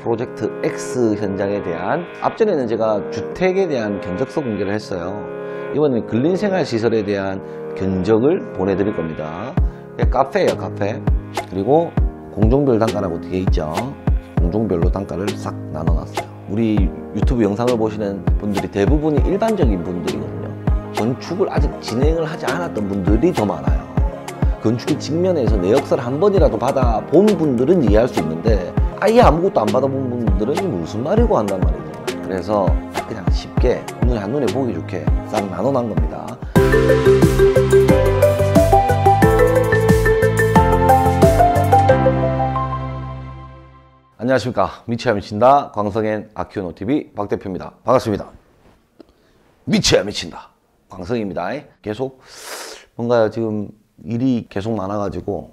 프로젝트 X 현장에 대한, 앞전에는 제가 주택에 대한 견적서 공개를 했어요. 이번에는 근린생활시설에 대한 견적을 보내드릴 겁니다. 카페예요, 카페. 그리고 공종별 단가라고 되어 있죠. 공종별로 단가를 싹 나눠놨어요. 우리 유튜브 영상을 보시는 분들이 대부분이 일반적인 분들이거든요. 건축을 아직 진행을 하지 않았던 분들이 더 많아요. 건축의 직면에서 내 역사를 한 번이라도 받아본 분들은 이해할 수 있는데, 아예 아무것도 안 받아본 분들은 무슨 말이고 한단 말이죠. 그래서 그냥 쉽게 한눈에 보기 좋게 싹 나눠놓은 겁니다. 안녕하십니까. 미쳐야 미친다 광성엔 아키오노TV 박 대표입니다. 반갑습니다. 미쳐야 미친다 광성입니다. 계속 뭔가 지금 일이 계속 많아가지고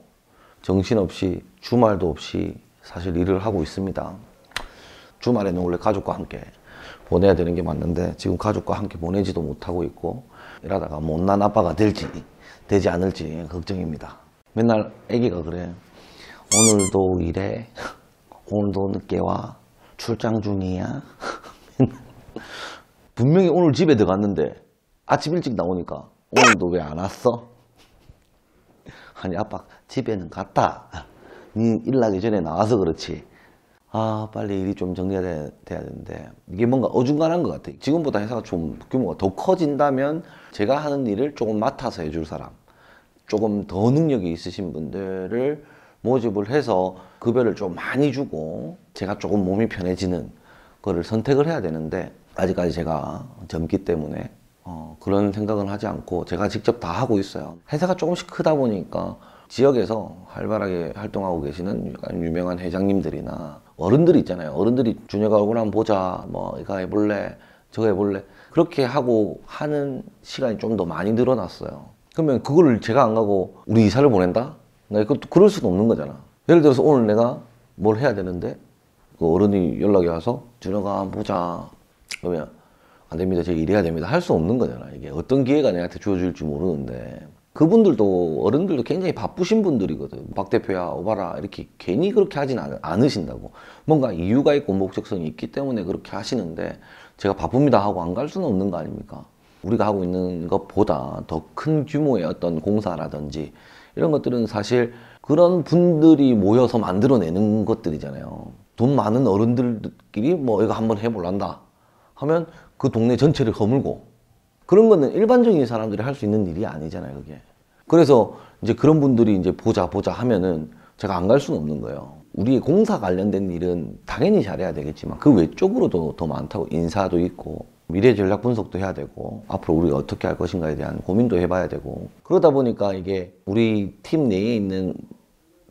정신없이 주말도 없이 사실 일을 하고 있습니다. 주말에는 원래 가족과 함께 보내야 되는 게 맞는데 지금 가족과 함께 보내지도 못하고 있고, 이러다가 못난 아빠가 될지 되지 않을지 걱정입니다. 맨날 애기가 그래. 오늘도 일해, 오늘도 늦게 와, 출장 중이야. 분명히 오늘 집에 들어갔는데 아침 일찍 나오니까 오늘도 왜 안 왔어? 아니 아빠 집에는 갔다. 니 일 나기 전에 나와서 그렇지. 아 빨리 일이 좀 정리가 돼야 되는데 이게 뭔가 어중간한 것 같아. 지금보다 회사가 좀 규모가 더 커진다면 제가 하는 일을 조금 맡아서 해줄 사람, 조금 더 능력이 있으신 분들을 모집을 해서 급여를 좀 많이 주고 제가 조금 몸이 편해지는 거를 선택을 해야 되는데, 아직까지 제가 젊기 때문에 그런 생각은 하지 않고 제가 직접 다 하고 있어요. 회사가 조금씩 크다 보니까 지역에서 활발하게 활동하고 계시는 유명한 회장님들이나 어른들이 있잖아요. 어른들이 준혁아 얼굴 한번 보자, 뭐 이거 해볼래, 저거 해볼래, 그렇게 하고 하는 시간이 좀 더 많이 늘어났어요. 그러면 그거를 제가 안 가고 우리 이사를 보낸다? 그럴 수도 없는 거잖아. 예를 들어서 오늘 내가 뭘 해야 되는데 그 어른이 연락이 와서 준혁아 한번 보자, 그러면 안 됩니다, 제가 일해야 됩니다 할 수 없는 거잖아. 이게 어떤 기회가 내한테 주어질지 모르는데, 그분들도 어른들도 굉장히 바쁘신 분들이거든. 박 대표야 오바라 이렇게 괜히 그렇게 하진 않으신다고. 뭔가 이유가 있고 목적성이 있기 때문에 그렇게 하시는데, 제가 바쁩니다 하고 안 갈 수는 없는 거 아닙니까? 우리가 하고 있는 것보다 더 큰 규모의 어떤 공사라든지 이런 것들은 사실 그런 분들이 모여서 만들어내는 것들이잖아요. 돈 많은 어른들끼리 뭐 이거 한번 해볼란다 하면 그 동네 전체를 허물고, 그런 거는 일반적인 사람들이 할 수 있는 일이 아니잖아요, 그게. 그래서 이제 그런 분들이 이제 보자 하면은 제가 안 갈 수는 없는 거예요. 우리의 공사 관련된 일은 당연히 잘해야 되겠지만 그 외적으로도 더 많다고. 인사도 있고 미래 전략 분석도 해야 되고 앞으로 우리가 어떻게 할 것인가에 대한 고민도 해봐야 되고, 그러다 보니까 이게 우리 팀 내에 있는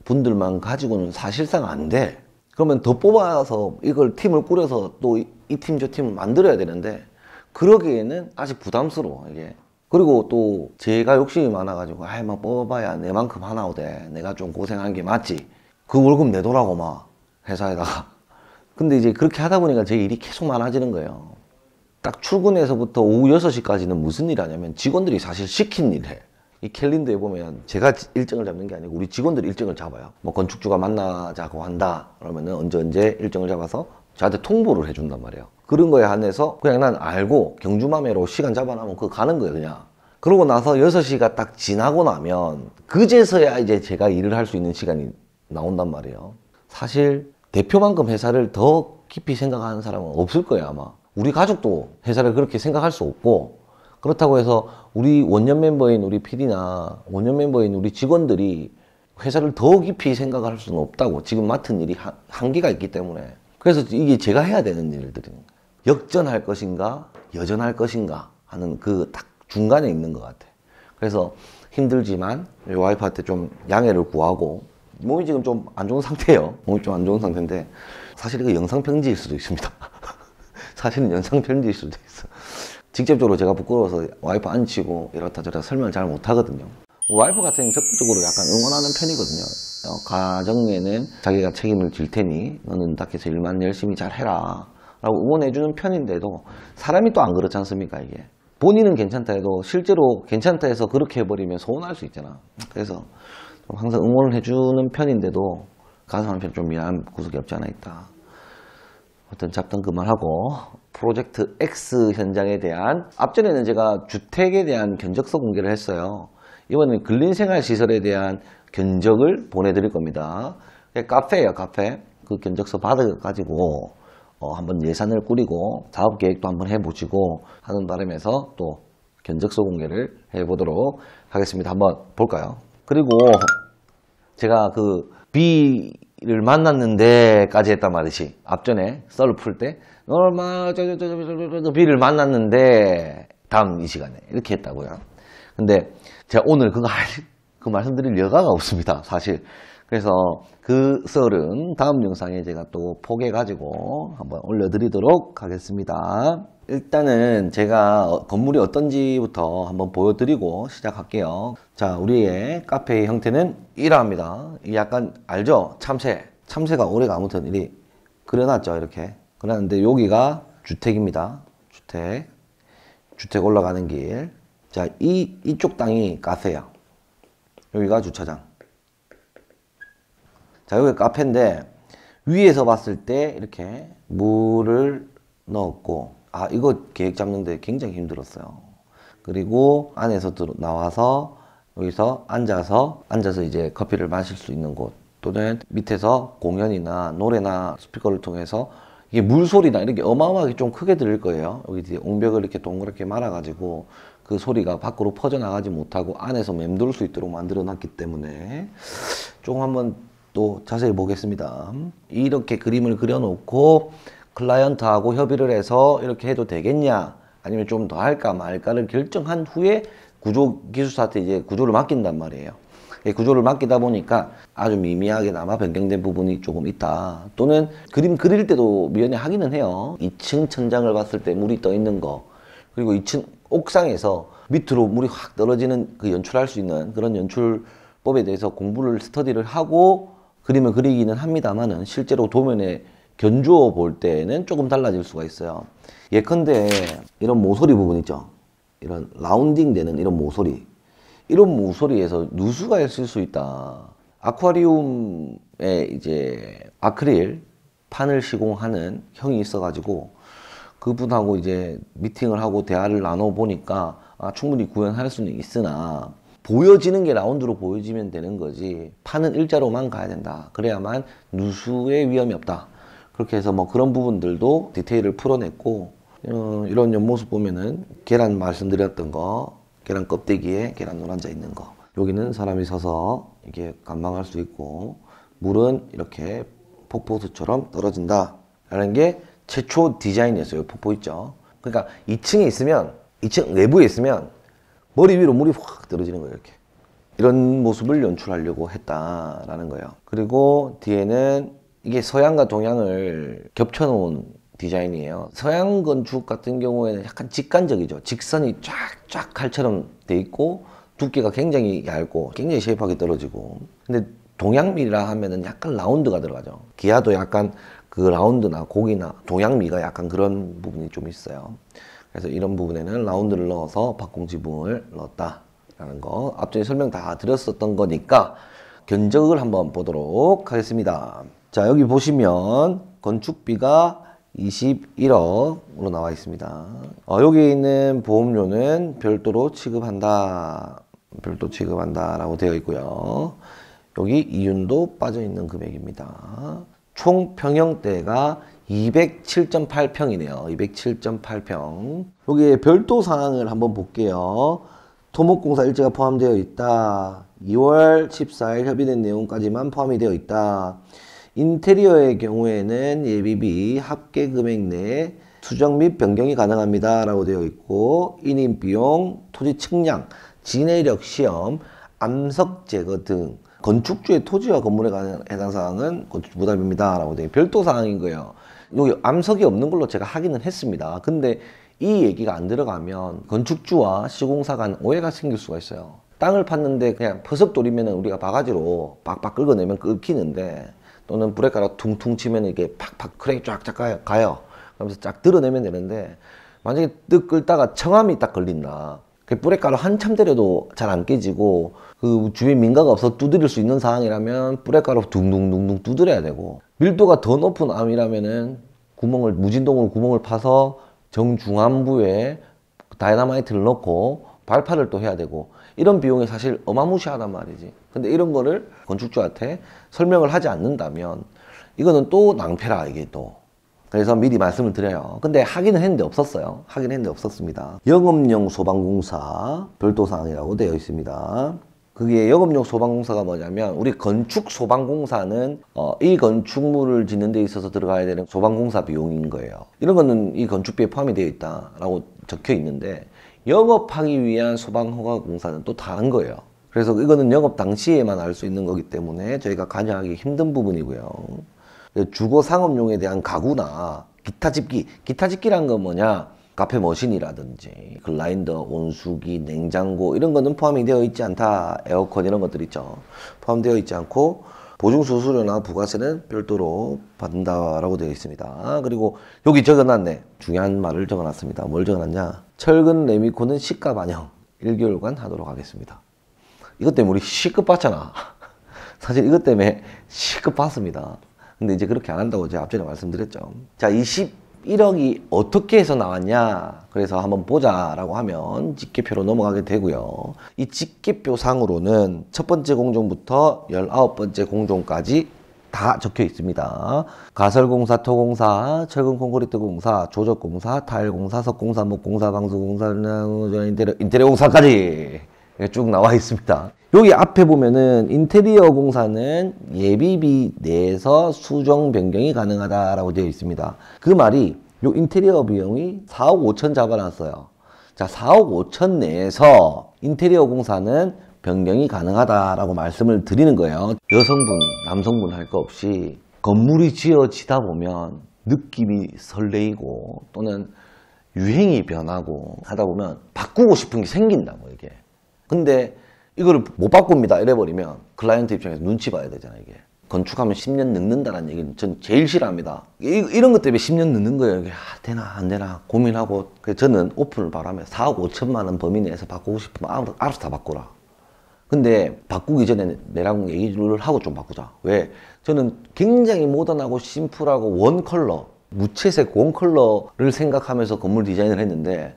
분들만 가지고는 사실상 안 돼. 그러면 더 뽑아서 이걸 팀을 꾸려서 또 이 팀 저 팀을 만들어야 되는데 그러기에는 아직 부담스러워 이게. 그리고 또 제가 욕심이 많아가지고 아이 막 뽑아봐야 내만큼 하나 오대, 내가 좀 고생한 게 맞지, 그 월급 내더라고 막 회사에다가. 근데 이제 그렇게 하다 보니까 제 일이 계속 많아지는 거예요. 딱 출근해서부터 오후 6시까지는 무슨 일 하냐면 직원들이 사실 시킨 일 해. 이 캘린더에 보면 제가 일정을 잡는 게 아니고 우리 직원들이 일정을 잡아요. 뭐 건축주가 만나자고 한다 그러면은 언제 일정을 잡아서 저한테 통보를 해준단 말이에요. 그런 거에 한해서 그냥 난 알고 경주맘에로 시간 잡아놓으면 그거 가는 거예요 그냥. 그러고 나서 6시가 딱 지나고 나면 그제서야 이제 제가 일을 할 수 있는 시간이 나온단 말이에요. 사실 대표만큼 회사를 더 깊이 생각하는 사람은 없을 거예요 아마. 우리 가족도 회사를 그렇게 생각할 수 없고, 그렇다고 해서 우리 원년 멤버인 우리 PD나 원년 멤버인 우리 직원들이 회사를 더 깊이 생각할 수는 없다고. 지금 맡은 일이 한계가 있기 때문에. 그래서 이게 제가 해야 되는 일들인 거예요. 역전할 것인가 여전할 것인가 하는 그 딱 중간에 있는 것 같아. 그래서 힘들지만 와이프한테 좀 양해를 구하고, 몸이 지금 좀 안 좋은 상태예요. 몸이 좀 안 좋은 상태인데 사실 이거 영상 편지일 수도 있습니다. 사실은 영상 편지일 수도 있어. 직접적으로 제가 부끄러워서 와이프 앉히고 이렇다 저렇다 설명을 잘 못하거든요. 와이프 같은 경우는 적극적으로 약간 응원하는 편이거든요. 가정에는 자기가 책임을 질 테니 너는 딱해서 일만 열심히 잘 해라 라고 응원해주는 편인데도 사람이 또 안 그렇지 않습니까 이게. 본인은 괜찮다 해도 실제로 괜찮다 해서 그렇게 해버리면 서운할 수 있잖아. 그래서 항상 응원을 해주는 편인데도 가슴 한편 좀 미안한 구석이 없지 않아 있다. 어떤 잡담 그만하고 프로젝트 X 현장에 대한, 앞전에는 제가 주택에 대한 견적서 공개를 했어요. 이번엔 근린생활시설에 대한 견적을 보내드릴 겁니다. 카페예요, 카페. 그 견적서 받아가지고 한번 예산을 꾸리고 사업 계획도 한번 해보시고 하는 바람에서 또 견적서 공개를 해보도록 하겠습니다. 한번 볼까요? 그리고 제가 그 B를 만났는데까지 했단 말이지. 앞전에 썰을 풀 때 B를 만났는데 다음 이 시간에 이렇게 했다고요. 근데 제가 오늘 그 말씀드릴 여가가 없습니다, 사실. 그래서 그 썰은 다음 영상에 제가 또 포개가지고 한번 올려드리도록 하겠습니다. 일단은 제가 건물이 어떤지부터 한번 보여드리고 시작할게요. 자, 우리의 카페의 형태는 이러합니다. 약간 알죠? 참새가 올해가 아무튼 이리 그려놨죠, 이렇게. 그러는데 여기가 주택입니다. 주택 올라가는 길. 자, 이쪽 땅이 카페야. 여기가 주차장. 자, 여기 카페인데 위에서 봤을 때 이렇게 물을 넣었고, 이거 계획 잡는데 굉장히 힘들었어요. 그리고 안에서 나와서 여기서 앉아서 이제 커피를 마실 수 있는 곳, 또는 밑에서 공연이나 노래나 스피커를 통해서 이게 물소리나 이렇게 어마어마하게 좀 크게 들릴 거예요. 여기 뒤에 옹벽을 이렇게 동그랗게 말아가지고 그 소리가 밖으로 퍼져나가지 못하고 안에서 맴돌 수 있도록 만들어 놨기 때문에 조금 한번 또 자세히 보겠습니다. 이렇게 그림을 그려놓고 클라이언트하고 협의를 해서 이렇게 해도 되겠냐, 아니면 좀 더 할까 말까를 결정한 후에 구조기술사한테 이제 구조를 맡긴단 말이에요. 구조를 맡기다 보니까 아주 미미하게나마 변경된 부분이 조금 있다. 또는 그림 그릴 때도 미연에 하기는 해요. 2층 천장을 봤을 때 물이 떠 있는 거, 그리고 2층 옥상에서 밑으로 물이 확 떨어지는 그 연출할 수 있는 그런 연출법에 대해서 공부를 스터디를 하고 그림을 그리기는 합니다만은 실제로 도면에 견주어 볼 때는 조금 달라질 수가 있어요. 예컨대 이런 모서리 부분 있죠. 이런 라운딩 되는 이런 모서리. 이런 모서리에서 누수가 있을 수 있다. 아쿠아리움에 이제 아크릴 판을 시공하는 형이 있어가지고 그분하고 이제 미팅을 하고 대화를 나눠보니까 충분히 구현할 수는 있으나 보여지는 게 라운드로 보여지면 되는 거지 판은 일자로만 가야 된다. 그래야만 누수의 위험이 없다. 그렇게 해서 뭐 그런 부분들도 디테일을 풀어냈고, 이런 옆모습 보면은 계란 말씀드렸던 거, 계란 껍데기에 계란 노란자 있는 거, 여기는 사람이 서서 이게 관망할 수 있고, 물은 이렇게 폭포수처럼 떨어진다 라는 게 최초 디자인이었어요. 폭포 있죠. 그러니까 2층에 있으면, 2층 내부에 있으면 머리 위로 물이 확 떨어지는 거예요. 이렇게. 이런 모습을 연출하려고 했다라는 거예요. 그리고 뒤에는 이게 서양과 동양을 겹쳐놓은 디자인이에요. 서양 건축 같은 경우에는 약간 직관적이죠. 직선이 쫙쫙 칼처럼 돼 있고 두께가 굉장히 얇고 굉장히 쉐입하게 떨어지고, 근데 동양미라 하면은 약간 라운드가 들어가죠. 기아도 약간 그 라운드나 고기나 동양미가 약간 그런 부분이 좀 있어요. 그래서 이런 부분에는 라운드를 넣어서 박공 지붕을 넣었다라는 거 앞전에 설명 다 드렸었던 거니까 견적을 한번 보도록 하겠습니다. 자, 여기 보시면 건축비가 21억으로 나와 있습니다. 여기 있는 보험료는 별도로 취급한다 라고 되어 있고요. 여기 이윤도 빠져 있는 금액입니다. 총 평형대가 207.8평이네요. 207.8평. 여기에 별도 사항을 한번 볼게요. 토목공사 일지가 포함되어 있다. 2월 14일 협의된 내용까지만 포함이 되어 있다. 인테리어의 경우에는 예비비 합계 금액 내 수정 및 변경이 가능합니다 라고 되어 있고, 인인비용, 토지 측량, 진해력 시험, 암석 제거 등 건축주의 토지와 건물에 관한 해당 사항은 건축주 부담입니다 라고 되어 별도 사항인 거예요. 여기 암석이 없는 걸로 제가 하기는 했습니다. 근데 이 얘기가 안 들어가면 건축주와 시공사 간 오해가 생길 수가 있어요. 땅을 팠는데 그냥 퍼석돌이면 우리가 바가지로 빡빡 긁어내면 긁히는데, 또는 브레이크가 퉁퉁 치면 이게 팍팍 크랙이 쫙쫙 가요. 그러면서 쫙 드러내면 되는데, 만약에 뜩 끌다가 청암이 딱 걸린다. 브레이크로 한참 때려도 잘 안 깨지고 그 주위에 민가가 없어 두드릴 수 있는 상황이라면 브레이크로 둥둥둥둥 두드려야 되고, 밀도가 더 높은 암이라면은 무진동으로 구멍을 파서 정중앙부에 다이너마이트를 넣고 발파를 또 해야 되고 이런 비용이 사실 어마무시하단 말이지. 근데 이런 거를 건축주한테 설명을 하지 않는다면 이거는 또 낭패라 이게 또. 그래서 미리 말씀을 드려요. 근데 하기는 했는데 없었어요. 하긴 했는데 없었습니다. 영업용 소방공사 별도사항이라고 되어 있습니다. 그게 영업용 소방공사가 뭐냐면 우리 건축 소방공사는 이 건축물을 짓는 데 있어서 들어가야 되는 소방공사 비용인 거예요. 이런 거는 이 건축비에 포함이 되어 있다라고 적혀 있는데 영업하기 위한 소방허가공사는 또 다른 거예요. 그래서 이거는 영업 당시에만 알 수 있는 거기 때문에 저희가 관여하기 힘든 부분이고요. 주거 상업용에 대한 가구나 기타 집기란 건 뭐냐? 카페 머신이라든지 글라인더, 온수기, 냉장고 이런 거는 포함이 되어 있지 않다. 에어컨 이런 것들 있죠. 포함되어 있지 않고 보증 수수료나 부가세는 별도로 받는다라고 되어 있습니다. 그리고 여기 적어놨네. 중요한 말을 적어놨습니다. 뭘 적어놨냐? 철근 레미코는 시가 반영 1개월간 하도록 하겠습니다. 이것 때문에 우리 C급 받잖아. 사실 이것 때문에 C급 받습니다. 근데 이제 그렇게 안 한다고 제가 앞전에 말씀드렸죠. 자, 21억이 어떻게 해서 나왔냐? 그래서 한번 보자라고 하면 집계표로 넘어가게 되고요. 이 집계표 상으로는 첫 번째 공종부터 19번째 공종까지 다 적혀 있습니다. 가설공사, 토공사, 철근 콘크리트 공사, 조적공사, 타일공사, 석공사, 목공사, 방수공사, 인테리어 공사까지 쭉 나와 있습니다. 여기 앞에 보면은 인테리어 공사는 예비비 내에서 수정 변경이 가능하다라고 되어 있습니다. 그 말이 요 인테리어 비용이 4억 5천 잡아놨어요. 자, 4억 5천 내에서 인테리어 공사는 변경이 가능하다라고 말씀을 드리는 거예요. 여성분, 남성분 할 거 없이 건물이 지어지다 보면 느낌이 설레이고 또는 유행이 변하고 하다 보면 바꾸고 싶은 게 생긴다고 이게. 근데 이거를 못 바꿉니다 이래버리면 클라이언트 입장에서 눈치 봐야 되잖아요. 이게 건축하면 10년 늙는다는 얘기는 전 제일 싫어합니다. 이런 것 때문에 10년 늙는 거예요. 이게 되나 안 되나 고민하고. 그래서 저는 오픈을 바라면 4억 5천만 원 범위 내에서 바꾸고 싶으면 알아서 다 바꾸라. 근데 바꾸기 전에 내랑 얘기를 하고 좀 바꾸자. 왜? 저는 굉장히 모던하고 심플하고 원 컬러, 무채색 원 컬러를 생각하면서 건물 디자인을 했는데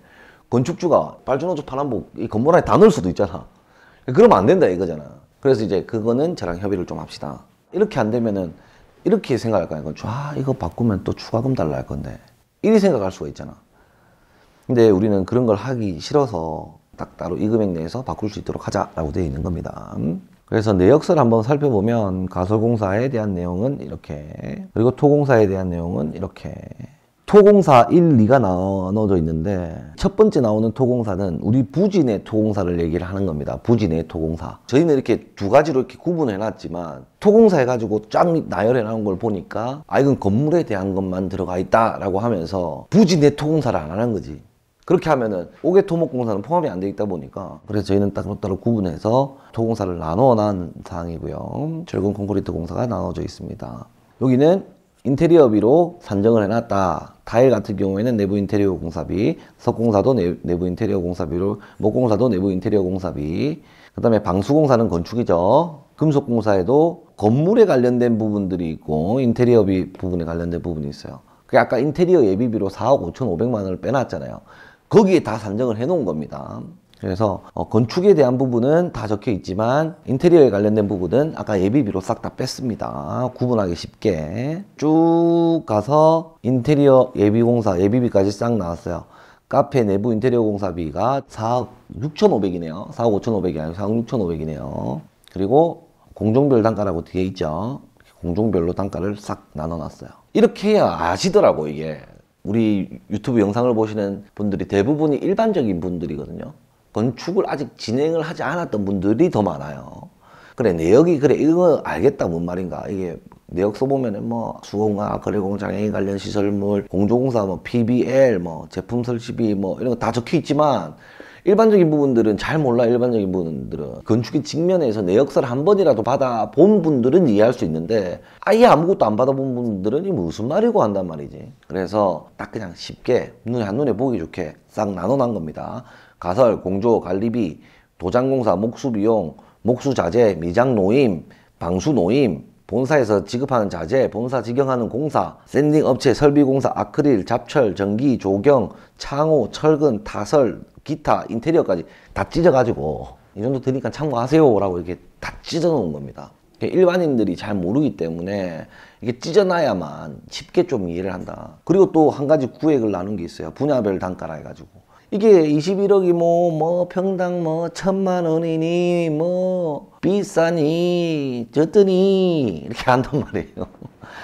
건축주가 빨주노초 파란복 이 건물 안에 다 넣을 수도 있잖아. 그러면 안 된다 이거잖아. 그래서 이제 그거는 저랑 협의를 좀 합시다. 이렇게 안 되면은 이렇게 생각할 거야. 이거 바꾸면 또 추가금 달라 할 건데. 이리 생각할 수가 있잖아. 근데 우리는 그런 걸 하기 싫어서 딱 따로 이 금액 내에서 바꿀 수 있도록 하자라고 되어 있는 겁니다. 그래서 내역서를 한번 살펴보면 가설공사에 대한 내용은 이렇게, 그리고 토공사에 대한 내용은 이렇게. 토공사 1, 2가 나눠져 있는데 첫 번째 나오는 토공사는 우리 부지 내 토공사를 얘기를 하는 겁니다. 부지 내 토공사. 저희는 이렇게 두 가지로 이렇게 구분해 놨지만 토공사 해가지고 쫙 나열해 나온 걸 보니까 이건 건물에 대한 것만 들어가 있다라고 하면서 부지 내 토공사를 안 하는 거지. 그렇게 하면은 옥외 토목공사는 포함이 안 돼 있다 보니까 그래서 저희는 따로 구분해서 토공사를 나눠 놓은 사항이고요. 철근 콘크리트 공사가 나눠져 있습니다. 여기는 인테리어비로 산정을 해놨다. 타일 같은 경우에는 내부 인테리어 공사비, 석공사도 내부 인테리어 공사비로, 목공사도 내부 인테리어 공사비, 그 다음에 방수공사는 건축이죠. 금속공사에도 건물에 관련된 부분들이 있고 인테리어비 부분에 관련된 부분이 있어요. 그 아까 인테리어 예비비로 4억 5,500만 원을 빼놨잖아요. 거기에 다 산정을 해놓은 겁니다. 그래서 건축에 대한 부분은 다 적혀 있지만 인테리어에 관련된 부분은 아까 예비비로 싹 다 뺐습니다. 구분하기 쉽게 쭉 가서 인테리어 예비공사 예비비까지 싹 나왔어요. 카페 내부 인테리어 공사비가 4억 6,500이네요. 4억 5,500이 아니고 4억 6,500이네요. 그리고 공종별 단가라고 뒤에 있죠. 공종별로 단가를 싹 나눠놨어요. 이렇게 해야 아시더라고. 이게 우리 유튜브 영상을 보시는 분들이 대부분이 일반적인 분들이거든요. 건축을 아직 진행을 하지 않았던 분들이 더 많아요. 그래, 내역이, 그래, 이거 알겠다, 뭔 말인가. 이게, 내역서 보면은 뭐, 수공학, 거래공, 장애인 관련 시설물, 공조공사, 뭐, PBL, 뭐, 제품 설치비, 뭐, 이런 거 다 적혀 있지만, 일반적인 부분들은 잘 몰라, 일반적인 부분들은. 건축의 측면에서 내역서를 한 번이라도 받아본 분들은 이해할 수 있는데, 아예 아무것도 안 받아본 분들은 이 무슨 말이고 한단 말이지. 그래서 딱 그냥 쉽게, 한눈에 보기 좋게 싹 나눠놓은 겁니다. 가설, 공조, 관리비, 도장공사, 목수비용, 목수자재, 미장노임, 방수노임, 본사에서 지급하는 자재, 본사 직영하는 공사, 샌딩 업체, 설비공사, 아크릴, 잡철, 전기, 조경, 창호, 철근, 타설, 기타, 인테리어까지 다 찢어가지고 이 정도 드니까 참고하세요 라고 이렇게 다 찢어 놓은 겁니다. 일반인들이 잘 모르기 때문에 이게 찢어놔야만 쉽게 좀 이해를 한다. 그리고 또 한 가지 구획을 나눈 게 있어요. 분야별 단가라 해가지고. 이게 21억이 뭐 평당 뭐 1,000만 원이니 뭐 비싸니 졌더니 이렇게 한단 말이에요.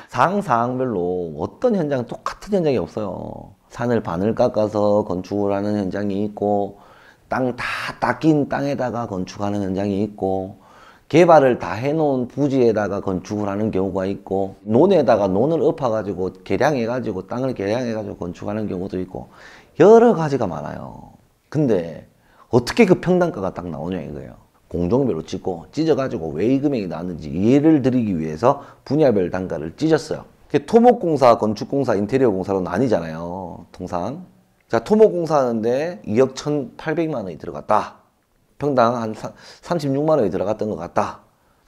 사항별로 어떤 현장 똑같은 현장이 없어요. 산을 반을 깎아서 건축을 하는 현장이 있고 땅 다 닦인 땅에다가 건축하는 현장이 있고 개발을 다 해놓은 부지에다가 건축을 하는 경우가 있고 논에다가 논을 엎어가지고 개량해가지고 땅을 개량해가지고 건축하는 경우도 있고 여러 가지가 많아요. 근데 어떻게 그 평단가가 딱 나오냐 이거예요. 공종별로 찢고 찢어가지고 왜 이 금액이 나왔는지 이해를 드리기 위해서 분야별 단가를 찢었어요. 토목공사, 건축공사, 인테리어공사로 나뉘잖아요. 통상. 자, 토목공사 하는데 2억 1,800만 원이 들어갔다. 평당 한 36만 원이 들어갔던 것 같다.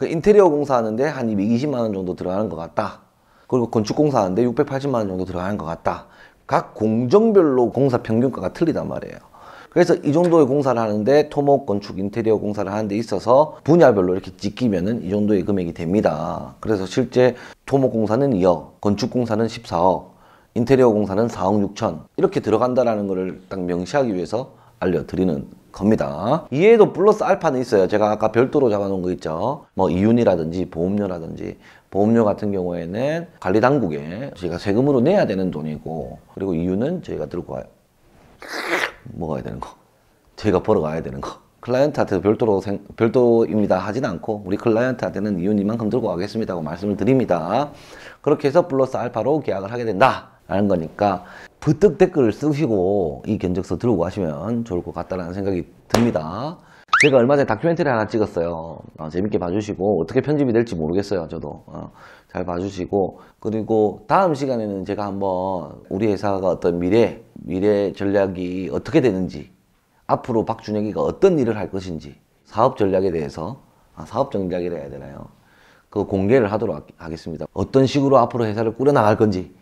인테리어 공사 하는데 한 220만 원 정도 들어가는 것 같다. 그리고 건축공사 하는데 680만 원 정도 들어가는 것 같다. 각 공정별로 공사 평균가가 틀리단 말이에요. 그래서 이 정도의 공사를 하는데 토목, 건축, 인테리어 공사를 하는 데 있어서 분야별로 이렇게 찍히면은 이 정도의 금액이 됩니다. 그래서 실제 토목 공사는 2억, 건축 공사는 14억, 인테리어 공사는 4억 6천 이렇게 들어간다라는 것을 딱 명시하기 위해서 알려드리는 겁니다. 이에도 플러스 알파는 있어요. 제가 아까 별도로 잡아놓은 거 있죠. 뭐 이윤이라든지 보험료라든지 보험료 같은 경우에는 관리당국에 저희가 세금으로 내야 되는 돈이고 그리고 이윤은 저희가 들고 와요. 먹어야 되는 거. 저희가 벌어가야 되는 거. 클라이언트한테 별도입니다 하진 않고 우리 클라이언트한테는 이윤 이만큼 들고 가겠습니다 하고 말씀을 드립니다. 그렇게 해서 플러스 알파로 계약을 하게 된다 라는 거니까 부뜩 댓글을 쓰시고 이 견적서 들고 가시면 좋을 것 같다는 생각이 듭니다. 제가 얼마 전에 다큐멘터리 하나 찍었어요. 재밌게 봐주시고 어떻게 편집이 될지 모르겠어요. 저도 잘 봐주시고 그리고 다음 시간에는 제가 한번 우리 회사가 어떤 미래 전략이 어떻게 되는지 앞으로 박준혁이가 어떤 일을 할 것인지 사업 전략에 대해서 사업 전략이라 해야 되나요? 그 공개를 하도록 하겠습니다. 어떤 식으로 앞으로 회사를 꾸려나갈 건지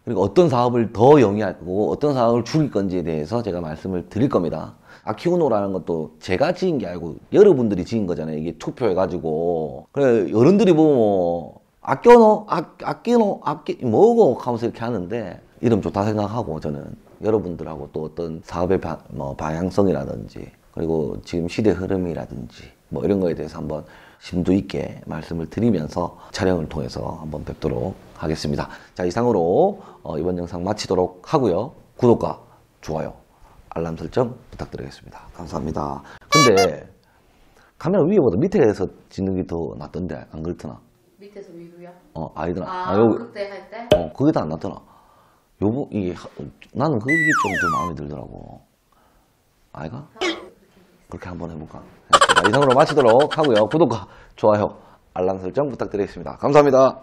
그리고 어떤 사업을 더 영위할 거고 어떤 사업을 줄일 건지에 대해서 제가 말씀을 드릴 겁니다. 아키우노라는 것도 제가 지은 게 아니고 여러분들이 지은 거잖아요. 이게 투표해가지고 그래 어른들이 보면 아끼노 뭐고 하면서 이렇게 하는데 이름 좋다 생각하고 저는 여러분들하고 또 어떤 사업의 방향성이라든지 그리고 지금 시대 흐름이라든지 뭐 이런 거에 대해서 한번 심도 있게 말씀을 드리면서 촬영을 통해서 한번 뵙도록 하겠습니다. 자, 이상으로 이번 영상 마치도록 하고요. 구독과 좋아요, 알람 설정 부탁드리겠습니다. 감사합니다. 근데 카메라 위에보다 밑에서 찍는 게 더 낫던데 안 그렇더나? 밑에서 위로야? 아니더나. 여기 그때 할 때? 그게 더 안 낫더나. 나는 그게 좀 마음에 들더라고. 아이가? 그렇게 한번 해볼까? 자, 이상으로 마치도록 하고요. 구독과 좋아요, 알람 설정 부탁드리겠습니다. 감사합니다.